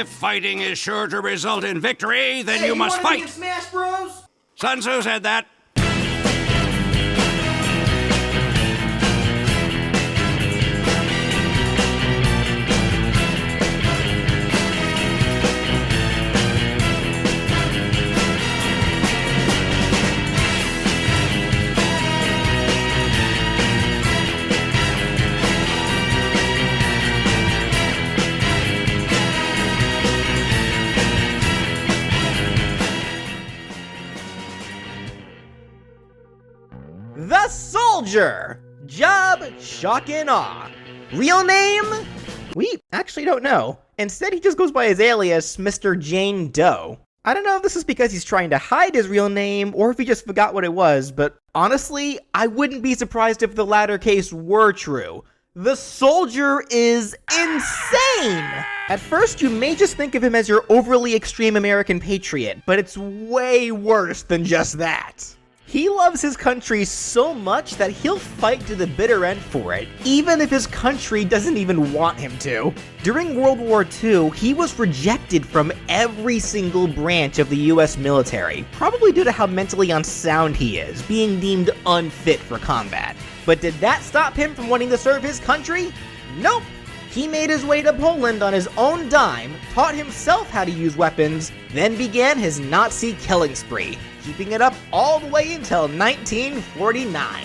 If fighting is sure to result in victory, then you must wanna fight. Smash Bros? Sun Tzu said that. The Soldier! Job, shock and awe. Real name? We actually don't know. Instead, he just goes by his alias, Mr. Jane Doe. I don't know if this is because he's trying to hide his real name, or if he just forgot what it was, but honestly, I wouldn't be surprised if the latter case were true. The Soldier is insane! At first, you may just think of him as your overly extreme American patriot, but it's way worse than just that. He loves his country so much that he'll fight to the bitter end for it, even if his country doesn't even want him to. During World War II, he was rejected from every single branch of the US military, probably due to how mentally unsound he is, being deemed unfit for combat. But did that stop him from wanting to serve his country? Nope! He made his way to Poland on his own dime, taught himself how to use weapons, then began his Nazi killing spree, keeping it up all the way until 1949.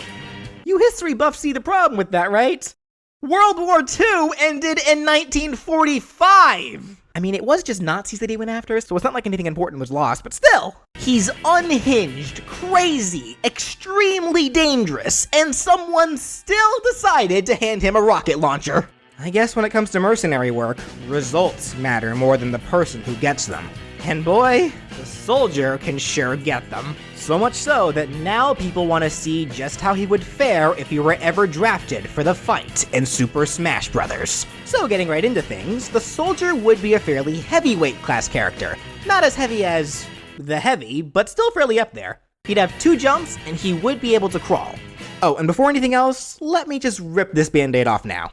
You history buffs see the problem with that, right? World War II ended in 1945! I mean, it was just Nazis that he went after, so it's not like anything important was lost, but still! He's unhinged, crazy, extremely dangerous, and someone still decided to hand him a rocket launcher. I guess when it comes to mercenary work, results matter more than the person who gets them. And boy, the Soldier can sure get them. So much so that now people want to see just how he would fare if he were ever drafted for the fight in Super Smash Bros. So getting right into things, the Soldier would be a fairly heavyweight class character. Not as heavy as the Heavy, but still fairly up there. He'd have 2 jumps, and he would be able to crawl. Oh, and before anything else, let me just rip this band-aid off now.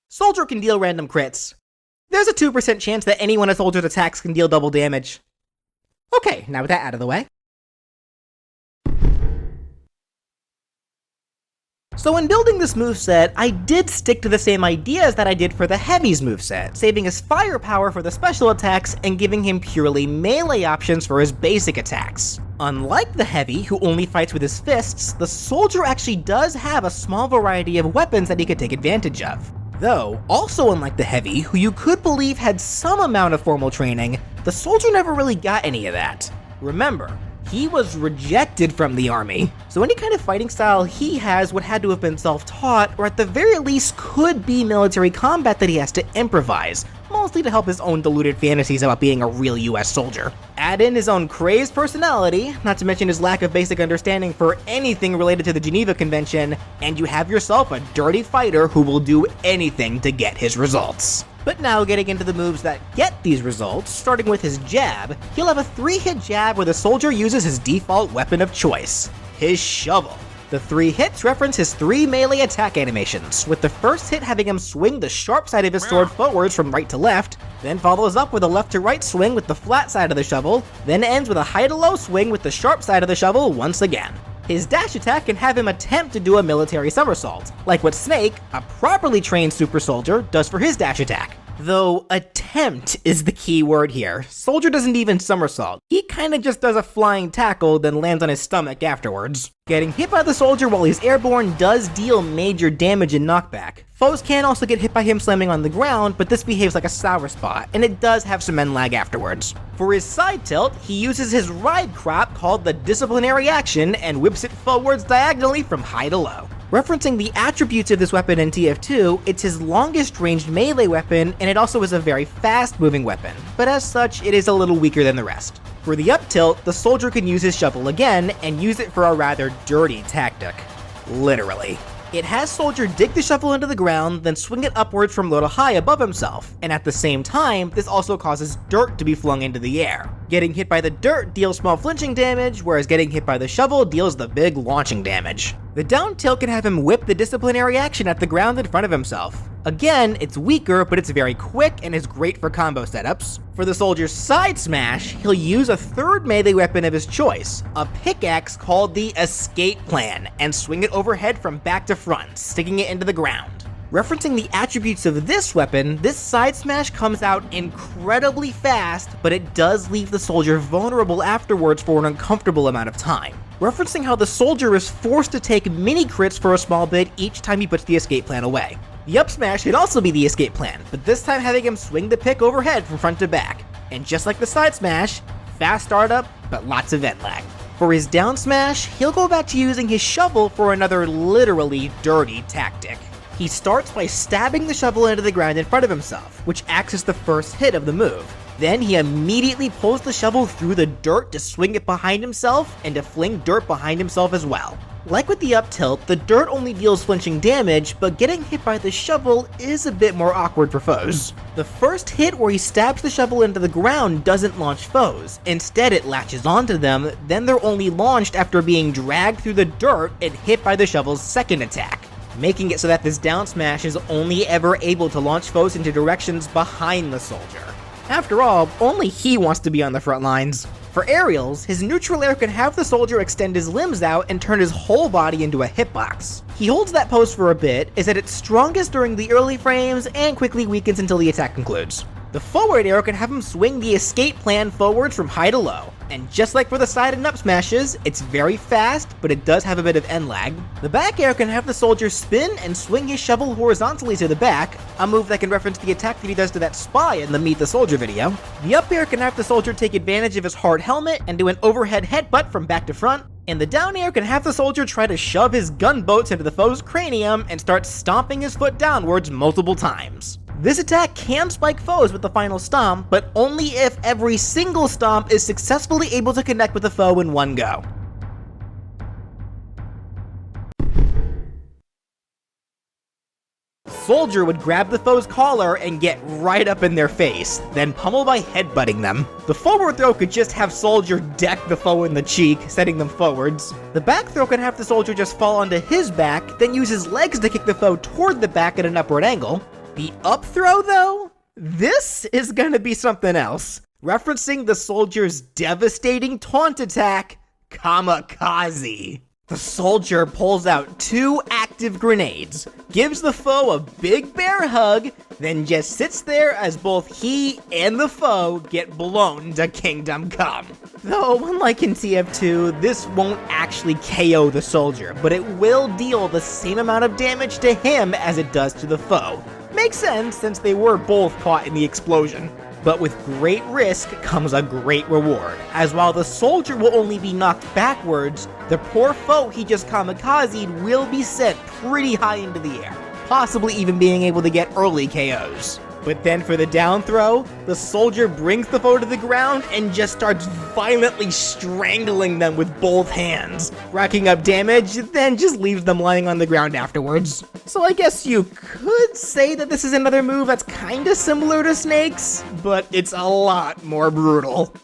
Soldier can deal random crits. There's a 2% chance that any one of Soldier's attacks can deal double damage. Okay, now with that out of the way. So when building this moveset, I did stick to the same ideas that I did for the Heavy's moveset, saving his firepower for the special attacks and giving him purely melee options for his basic attacks. Unlike the Heavy, who only fights with his fists, the Soldier actually does have a small variety of weapons that he could take advantage of. Though, also unlike the Heavy, who you could believe had some amount of formal training, the Soldier never really got any of that. Remember, he was rejected from the army, so any kind of fighting style he has would have to have been self-taught, or at the very least could be military combat that he has to improvise, mostly to help his own deluded fantasies about being a real US soldier. Add in his own crazed personality, not to mention his lack of basic understanding for anything related to the Geneva Convention, and you have yourself a dirty fighter who will do anything to get his results. But now getting into the moves that get these results, starting with his jab, he'll have a 3-hit jab where the Soldier uses his default weapon of choice, his shovel. The 3 hits reference his 3 melee attack animations, with the first hit having him swing the sharp side of his sword forwards from right to left, then follows up with a left to right swing with the flat side of the shovel, then ends with a high to low swing with the sharp side of the shovel once again. His dash attack can have him attempt to do a military somersault, like what Snake, a properly trained super soldier, does for his dash attack. Though attempt is the key word here. Soldier doesn't even somersault. He kinda just does a flying tackle, then lands on his stomach afterwards. Getting hit by the Soldier while he's airborne does deal major damage and knockback. Foes can also get hit by him slamming on the ground, but this behaves like a sour spot, and it does have some end lag afterwards. For his side tilt, he uses his ride crop called the disciplinary action and whips it forwards diagonally from high to low. Referencing the attributes of this weapon in TF2, it's his longest ranged melee weapon, and it also is a very fast moving weapon, but as such, it is a little weaker than the rest. For the up tilt, the Soldier can use his shovel again, and use it for a rather dirty tactic. Literally. It has Soldier dig the shovel into the ground, then swing it upwards from low to high above himself, and at the same time, this also causes dirt to be flung into the air. Getting hit by the dirt deals small flinching damage, whereas getting hit by the shovel deals the big launching damage. The down tilt can have him whip the disciplinary action at the ground in front of himself. Again, it's weaker, but it's very quick and is great for combo setups. For the soldier's side smash, he'll use a third melee weapon of his choice, a pickaxe called the Escape Plan, and swing it overhead from back to front, sticking it into the ground. Referencing the attributes of this weapon, this side smash comes out incredibly fast, but it does leave the soldier vulnerable afterwards for an uncomfortable amount of time. Referencing how the soldier is forced to take mini crits for a small bit each time he puts the escape plan away. The up smash can also be the escape plan, but this time having him swing the pick overhead from front to back. And just like the side smash, fast startup, but lots of end lag. For his down smash, he'll go back to using his shovel for another literally dirty tactic. He starts by stabbing the shovel into the ground in front of himself, which acts as the first hit of the move. Then he immediately pulls the shovel through the dirt to swing it behind himself and to fling dirt behind himself as well. Like with the up tilt, the dirt only deals flinching damage, but getting hit by the shovel is a bit more awkward for foes. The first hit where he stabs the shovel into the ground doesn't launch foes. Instead, it latches onto them, then they're only launched after being dragged through the dirt and hit by the shovel's second attack, making it so that this down smash is only ever able to launch foes into directions behind the soldier. After all, only he wants to be on the front lines. For aerials, his neutral air can have the soldier extend his limbs out and turn his whole body into a hitbox. He holds that pose for a bit, is at its strongest during the early frames, and quickly weakens until the attack concludes. The forward arrow can have him swing the escape plan forwards from high to low. And just like for the side and up smashes, it's very fast, but it does have a bit of end lag. The back arrow can have the soldier spin and swing his shovel horizontally to the back, a move that can reference the attack that he does to that spy in the Meet the Soldier video. The up air can have the soldier take advantage of his hard helmet and do an overhead headbutt from back to front. And the down air can have the soldier try to shove his gunboats into the foe's cranium and start stomping his foot downwards multiple times. This attack can spike foes with the final stomp, but only if every single stomp is successfully able to connect with the foe in one go. Soldier would grab the foe's collar and get right up in their face, then pummel by headbutting them. The forward throw could just have Soldier deck the foe in the cheek, sending them forwards. The back throw can have the soldier just fall onto his back, then use his legs to kick the foe toward the back at an upward angle. The up throw, though? This is gonna be something else. Referencing the soldier's devastating taunt attack, Kamikaze. The soldier pulls out 2 active grenades, gives the foe a big bear hug, then just sits there as both he and the foe get blown to Kingdom Come. Though, unlike in TF2, this won't actually KO the soldier, but it will deal the same amount of damage to him as it does to the foe. Makes sense since they were both caught in the explosion. But with great risk comes a great reward, as while the soldier will only be knocked backwards, the poor foe he just kamikazed will be sent pretty high into the air, possibly even being able to get early KOs. But then for the down throw, the soldier brings the foe to the ground and just starts violently strangling them with both hands, racking up damage, then just leaves them lying on the ground afterwards. So I guess you could say that this is another move that's kinda similar to Snake's, but it's a lot more brutal.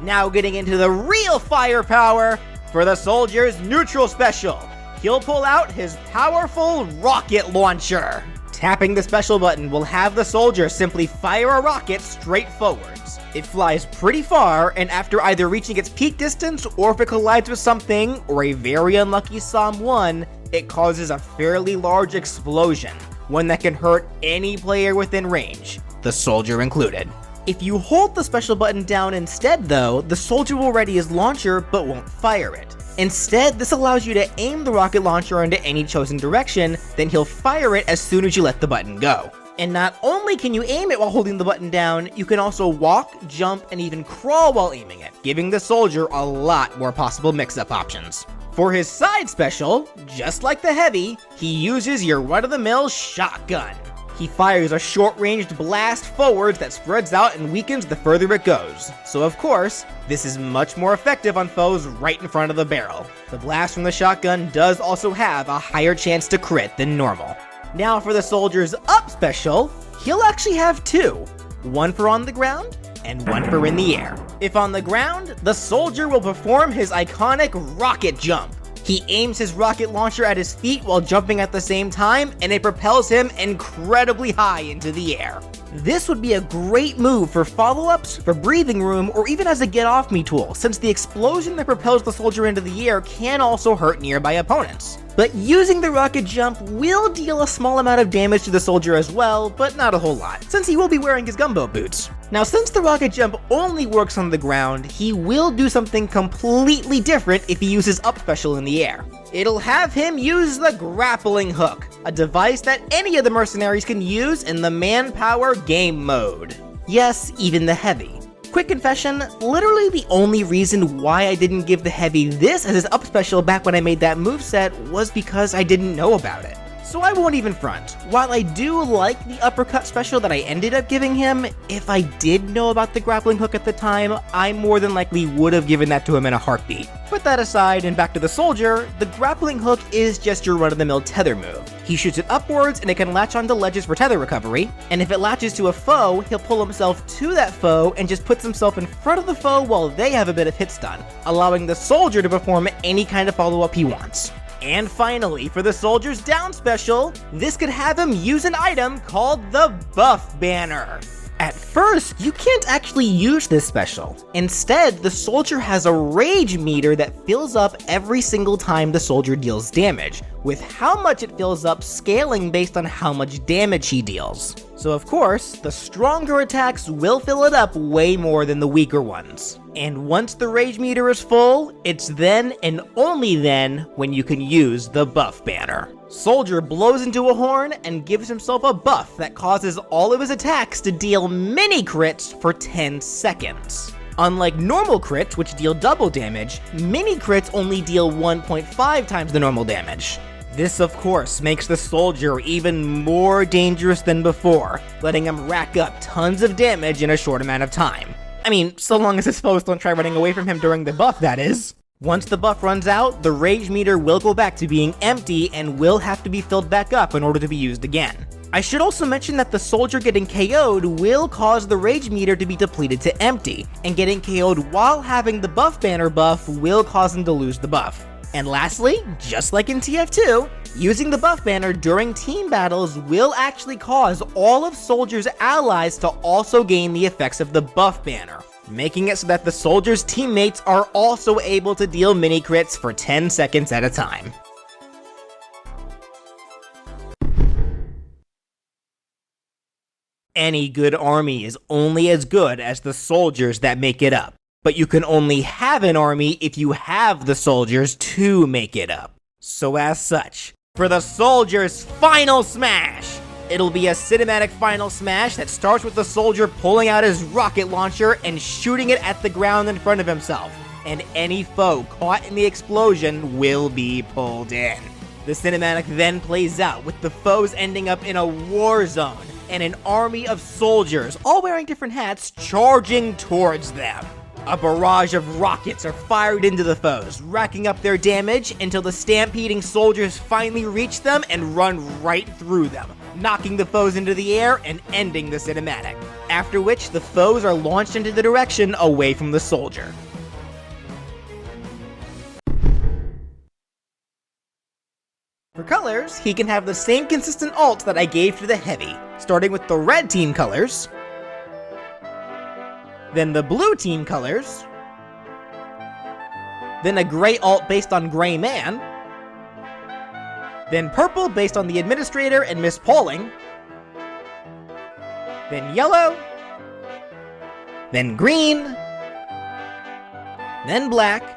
Now getting into the real firepower for the soldier's neutral special. He'll pull out his powerful rocket launcher. Tapping the special button will have the soldier simply fire a rocket straight forwards. It flies pretty far, and after either reaching its peak distance or if it collides with something, or a very unlucky Psalm 1, it causes a fairly large explosion, one that can hurt any player within range, the soldier included. If you hold the special button down instead though, the soldier will ready his launcher but won't fire it. Instead, this allows you to aim the rocket launcher into any chosen direction, then he'll fire it as soon as you let the button go. And not only can you aim it while holding the button down, you can also walk, jump, and even crawl while aiming it, giving the soldier a lot more possible mix-up options. For his side special, just like the heavy, he uses your run-of-the-mill shotgun. He fires a short-ranged blast forwards that spreads out and weakens the further it goes. So of course, this is much more effective on foes right in front of the barrel. The blast from the shotgun does also have a higher chance to crit than normal. Now for the soldier's up special, he'll actually have 2. One for on the ground, and one for in the air. If on the ground, the soldier will perform his iconic rocket jump. He aims his rocket launcher at his feet while jumping at the same time, and it propels him incredibly high into the air. This would be a great move for follow-ups, for breathing room, or even as a get-off-me tool, since the explosion that propels the soldier into the air can also hurt nearby opponents. But using the rocket jump will deal a small amount of damage to the soldier as well, but not a whole lot, since he will be wearing his gumbo boots. Now, since the rocket jump only works on the ground, he will do something completely different if he uses up special in the air. It'll have him use the grappling hook, a device that any of the mercenaries can use in the manpower game mode. Yes, even the heavy. Quick confession, literally the only reason why I didn't give the heavy this as his up special back when I made that moveset was because I didn't know about it. So I won't even front. While I do like the uppercut special that I ended up giving him, if I did know about the grappling hook at the time, I more than likely would have given that to him in a heartbeat. Put that aside and back to the soldier, the grappling hook is just your run-of-the-mill tether move. He shoots it upwards and it can latch onto ledges for tether recovery, and if it latches to a foe, he'll pull himself to that foe and just puts himself in front of the foe while they have a bit of hit stun, allowing the soldier to perform any kind of follow-up he wants. And finally, for the soldier's down special, this could have him use an item called the Buff Banner. At first, you can't actually use this special. Instead, the soldier has a rage meter that fills up every single time the soldier deals damage, with how much it fills up scaling based on how much damage he deals. So of course, the stronger attacks will fill it up way more than the weaker ones. And once the rage meter is full, it's then and only then when you can use the Buff Banner. Soldier blows into a horn and gives himself a buff that causes all of his attacks to deal mini crits for 10 seconds. Unlike normal crits, which deal double damage, mini crits only deal 1.5 times the normal damage. This, of course, makes the soldier even more dangerous than before, letting him rack up tons of damage in a short amount of time. I mean, so long as his foes don't try running away from him during the buff, that is. Once the buff runs out, the rage meter will go back to being empty and will have to be filled back up in order to be used again. I should also mention that the soldier getting KO'd will cause the rage meter to be depleted to empty, and getting KO'd while having the Buff Banner buff will cause him to lose the buff. And lastly, just like in TF2, using the Buff Banner during team battles will actually cause all of Soldier's allies to also gain the effects of the Buff Banner, making it so that the soldier's teammates are also able to deal mini crits for 10 seconds at a time. Any good army is only as good as the soldiers that make it up, but you can only have an army if you have the soldiers to make it up. So as such, for the soldier's final smash, it'll be a cinematic final smash that starts with the soldier pulling out his rocket launcher and shooting it at the ground in front of himself, and any foe caught in the explosion will be pulled in. The cinematic then plays out with the foes ending up in a war zone, and an army of soldiers, all wearing different hats, charging towards them. A barrage of rockets are fired into the foes, racking up their damage until the stampeding soldiers finally reach them and run right through them, knocking the foes into the air and ending the cinematic, after which the foes are launched into the direction away from the soldier. For colors, he can have the same consistent ult that I gave to the heavy, starting with the red team colors, then the blue team colors, then a gray ult based on Gray Man, then purple based on the Administrator and Miss Pauling, then yellow, then green, then black,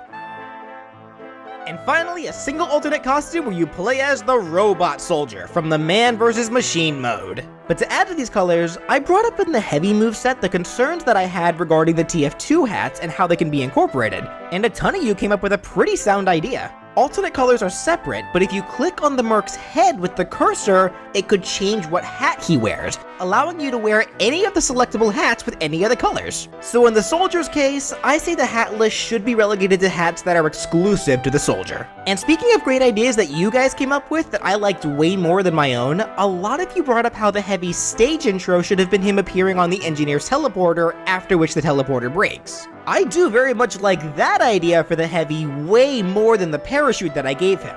and finally a single alternate costume where you play as the Robot Soldier from the Man vs. Machine mode. But to add to these colors, I brought up in the heavy moveset the concerns that I had regarding the TF2 hats and how they can be incorporated, and a ton of you came up with a pretty sound idea. Alternate colors are separate, but if you click on the Merc's head with the cursor, it could change what hat he wears, allowing you to wear any of the selectable hats with any of the colors. So in the soldier's case, I say the hat list should be relegated to hats that are exclusive to the soldier. And speaking of great ideas that you guys came up with that I liked way more than my own, a lot of you brought up how the Heavy stage intro should have been him appearing on the engineer's teleporter, after which the teleporter breaks. I do very much like that idea for the Heavy way more than the parachute that I gave him.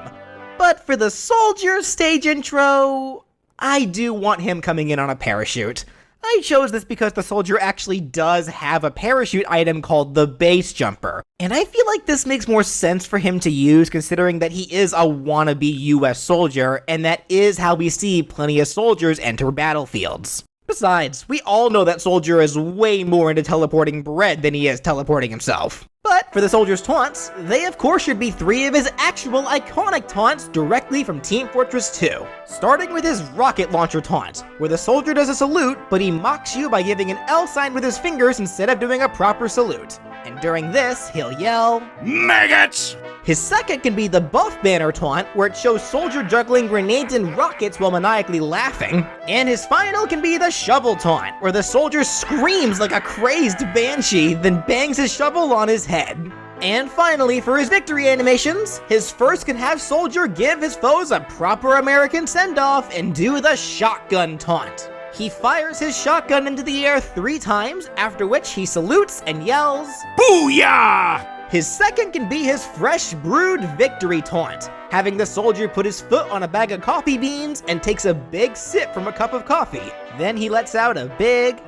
But for the soldier's stage intro, I do want him coming in on a parachute. I chose this because the soldier actually does have a parachute item called the base jumper, and I feel like this makes more sense for him to use considering that he is a wannabe US soldier, and that is how we see plenty of soldiers enter battlefields. Besides, we all know that soldier is way more into teleporting bread than he is teleporting himself. But for the soldier's taunts, they of course should be 3 of his actual iconic taunts directly from Team Fortress 2. Starting with his rocket launcher taunt, where the soldier does a salute, but he mocks you by giving an L sign with his fingers instead of doing a proper salute. And during this, he'll yell, Maggots! His second can be the buff banner taunt, where it shows soldier juggling grenades and rockets while maniacally laughing. And his final can be the shovel taunt, where the soldier screams like a crazed banshee, then bangs his shovel on his head. And finally, for his victory animations, his first can have soldier give his foes a proper American send-off and do the shotgun taunt. He fires his shotgun into the air 3 times, after which he salutes and yells, Booyah! His second can be his fresh brewed victory taunt, having the soldier put his foot on a bag of coffee beans and takes a big sip from a cup of coffee. Then he lets out a big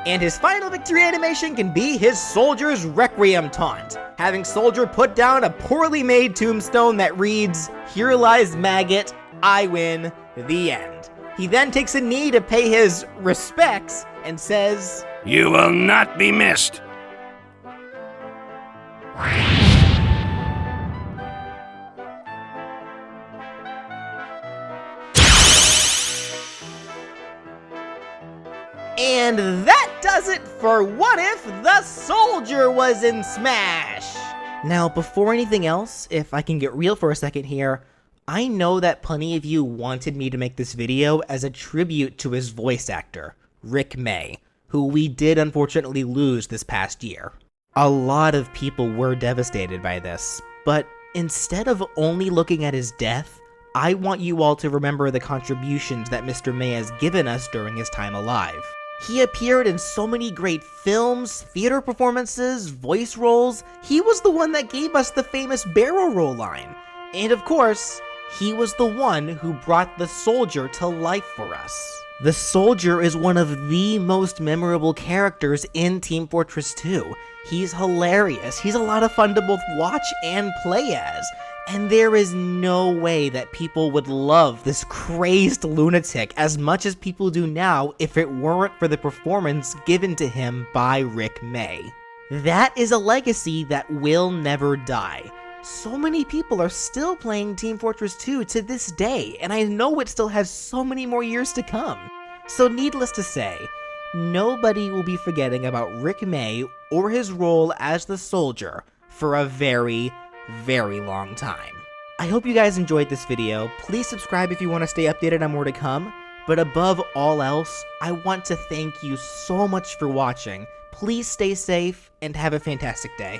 And his final victory animation can be his soldier's requiem taunt, having soldier put down a poorly made tombstone that reads, Here lies maggot, I win, the end. He then takes a knee to pay his respects and says, You will not be missed. And that does it for What If the Soldier Was in Smash! Now, before anything else, if I can get real for a second here, I know that plenty of you wanted me to make this video as a tribute to his voice actor, Rick May, who we did unfortunately lose this past year. A lot of people were devastated by this, but instead of only looking at his death, I want you all to remember the contributions that Mr. May has given us during his time alive. He appeared in so many great films, theater performances, voice roles. He was the one that gave us the famous barrel roll line. And of course, he was the one who brought the soldier to life for us. The soldier is one of the most memorable characters in Team Fortress 2. He's hilarious, he's a lot of fun to both watch and play as, and there is no way that people would love this crazed lunatic as much as people do now if it weren't for the performance given to him by Rick May. That is a legacy that will never die. So many people are still playing Team Fortress 2 to this day, and I know it still has so many more years to come. So needless to say, nobody will be forgetting about Rick May or his role as the soldier for a very, very long time. I hope you guys enjoyed this video. Please subscribe if you want to stay updated on more to come. But above all else, I want to thank you so much for watching. Please stay safe and have a fantastic day.